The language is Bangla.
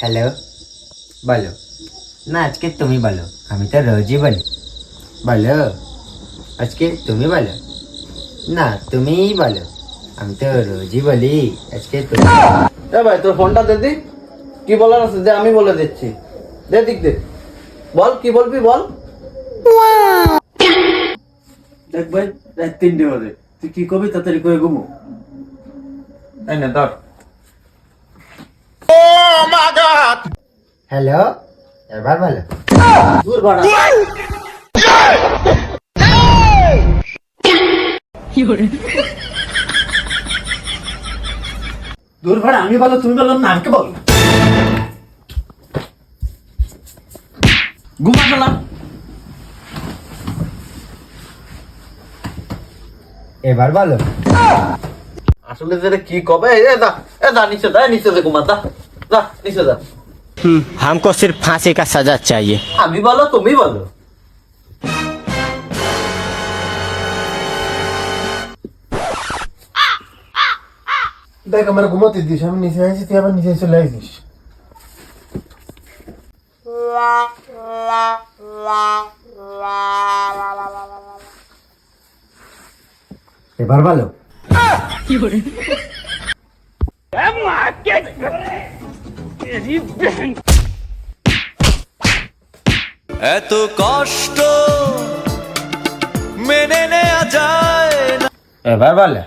হ্যালো, বলো না, আজকে তুমি বলো, আমি তো রোজই বলি। বলো, আজকে তুমি বলো না, তুমিই বলো, আমি তো রোজই বলি, আজকে তুমি। এ ভাই তোর ফোনটা দে দি, কি বলার আছে যে আমি বলে দিচ্ছি। দে দিক দে, বল কি বলবি বল। দেখ ভাই, রাত 3টে বাজে, তুই কি কবি তাড়াতাড়ি করে ঘুমো। এই না ধর। হ্যালো, এবার বলো। দূর বাড়া। দূর ভাড়া, আমি বলো তুমি বলো না, আমাকে বল। ঘুমা গেলাম। এবার বলো। আসলে যেটা কি কবে, এ দা নিচে দা, নিচে দে ঘুমা, দা দা নিচে দা। हमको सिर्फ फांसी का सजा चाहिए। আমি বলো তুমি বলো। দেখ আমার ঘুমোতে দিস, আমি নিচে আইছি, তুই আবার নিচে চলে আইছিস। এবার বলো। এত কষ্ট মেনে নেওয়া যায় না। এবার বলো।